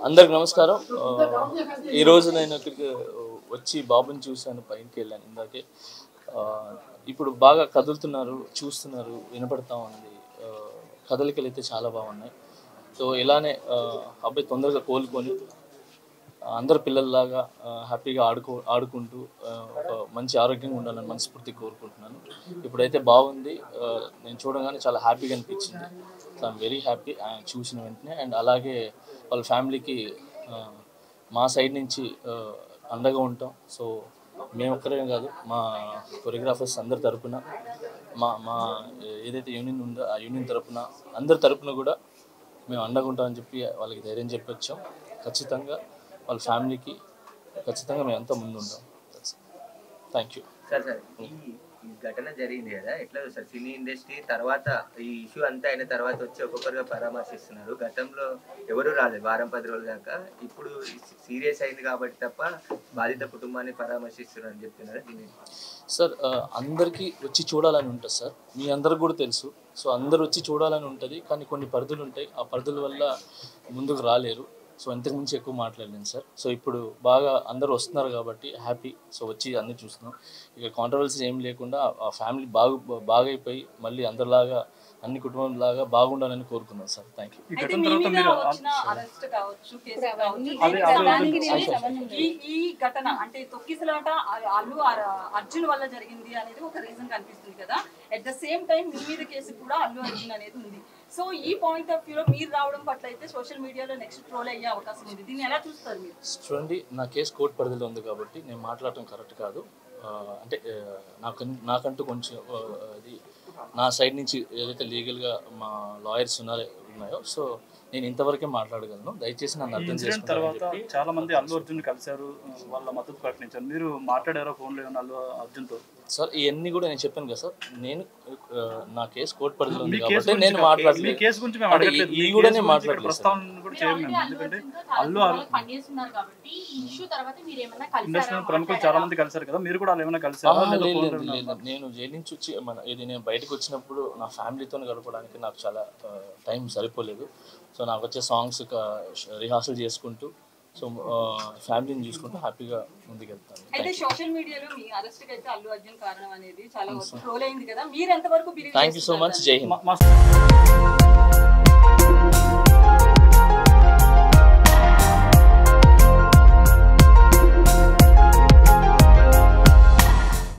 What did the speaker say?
అందరికి నమస్కారం. ఈరోజు నేను ఇక్కడికి వచ్చి బాబుని చూశాను, పైకి వెళ్ళాను ఇందాకే. ఇప్పుడు బాగా కదులుతున్నారు, చూస్తున్నారు, వినపడతా ఉంది. కదలికలు అయితే చాలా బాగున్నాయి. సో ఇలానే అబ్బాయి తొందరగా కోలుకొని అందరు పిల్లల్లాగా హ్యాపీగా ఆడుకుంటూ ఒక మంచి ఆరోగ్యంగా ఉండాలని మనస్ఫూర్తిగా కోరుకుంటున్నాను. ఇప్పుడైతే బాగుంది. నేను చూడగానే చాలా హ్యాపీగా అనిపించింది. సో ఐఎమ్ వెరీ హ్యాపీ చూసిన వెంటనే. అండ్ అలాగే వాళ్ళ ఫ్యామిలీకి మా సైడ్ నుంచి అండగా ఉంటాం. సో మేము ఒక్కరే కాదు, మా కొరియోగ్రాఫర్స్ అందరి తరపున, మా ఏదైతే యూనియన్ ఉందో ఆ యూనియన్ తరపున, అందరి తరపున కూడా మేము అండగా ఉంటామని చెప్పి వాళ్ళకి ధైర్యం చెప్పి వచ్చాం. ఖచ్చితంగా వాళ్ళ ఫ్యామిలీకి ఖచ్చితంగా మేము అంతా ముందు ఉంటాం. Thank you sir. ఈ ఘటన జరిగింది కదా, ఎట్లా సార్ సినీ ఇండస్ట్రీ తర్వాత ఈ ఇష్యూ అంతా అయిన తర్వాత వచ్చి ఒక్కొక్కరుగా పరామర్శిస్తున్నారు. గతంలో ఎవరు రాలేదు వారం 10 రోజుల దాకా. ఇప్పుడు సీరియస్ అయింది కాబట్టి తప్ప బాధిత కుటుంబాన్ని పరామర్శిస్తున్నారు అని చెప్తున్నారు. దీన్ని సార్ అందరికీ వచ్చి చూడాలని ఉంటుంది సార్, మీ అందరికి కూడా తెలుసు. సో అందరు వచ్చి చూడాలని ఉంటుంది, కానీ కొన్ని పరిధులు ఉంటాయి. ఆ పరిధుల వల్ల ముందుకు రాలేరు. సో ఇంతకుమించి ఎక్కువ మాట్లాడలేను సార్. సో ఇప్పుడు బాగా అందరూ వస్తున్నారు కాబట్టి హ్యాపీ. సో వచ్చి అన్నీ చూస్తున్నాం. ఇక కాంట్రవర్సీస్ ఏం లేకుండా ఆ ఫ్యామిలీ బాగైపోయి మళ్ళీ అందరిలాగా అన్ని కుటుంబంలాగా బాగుండాలని కోరుకున్నాం సార్. Thank you. ఈ ఘటన అంటే తొక్కిసలాట అల్లు అర్జున్ వల్ల జరిగింది అనేది ఒక రీజన్ కనిపిస్తుంది కదా. అట్ ద సేమ్ టైం మీ మీద కేసు కూడా అల్లు అర్జున్ అనేది ఉంది. సో ఈ పాయింట్ ఆఫ్ వ్యూలో మీరు రావడం పట్ల అయితే సోషల్ మీడియాలో నెక్స్ట్ ట్రోల్ అయ్యే అవకాశం ఉంది. దీన్ని ఎలా చూస్తారు మీరు? చూడండి, నా కేసు కోర్టు పరిధిలో ఉంది కాబట్టి నేను మాట్లాడటం కరెక్ట్ కాదు. అంటే నాకంటూ కొంచెం అది నా సైడ్ నుంచి ఏదైతే లీగల్గా మా లాయర్స్ ఉన్నాయో, సో నేను ఇంతవరకే మాట్లాడగలను. దయచేసి నన్ను అర్థం చేసుకున్న తర్వాత చాలా మంది అల్లు అర్జున్ కలిశారు, వాళ్ళ మద్దతు ప్రకటించారు. మీరు మాట్లాడారో ఫోన్లో ఏమన్నా అల్లు అర్జున్తో? సార్ ఇవన్నీ కూడా నేను చెప్పాను కదా సార్, నేను నా కేసు కోర్టు పరిధిలో ఉంది కాబట్టి నేను మాట్లాడలేదు. ఈ కూడా నేను మాట్లాడలేదు. ప్రముఖులు చాలా మంది కలిసారు కదా, మీరు కూడా ఏమైనా కలిసారా? నేను జైలు నుంచి వచ్చి నేను బయటకు వచ్చినప్పుడు నా ఫ్యామిలీతో గడపడానికి నాకు చాలా టైం సరిపోలేదు. సో నాకు వచ్చే సాంగ్స్ రిహార్సల్ చేసుకుంటూ, సో ఫ్యామిలీని చూసుకుంటూ హ్యాపీగా ముందుకెళ్తాను. అయితే సోషల్ మీడియాలో మీ అరెస్ట్ అయితే అల్లు అర్జున్ కారణం అనేది చాలా ట్రోల్ అయింది కదా, మీరు ఎంతవరకు? Thank you so much. జై హింద్.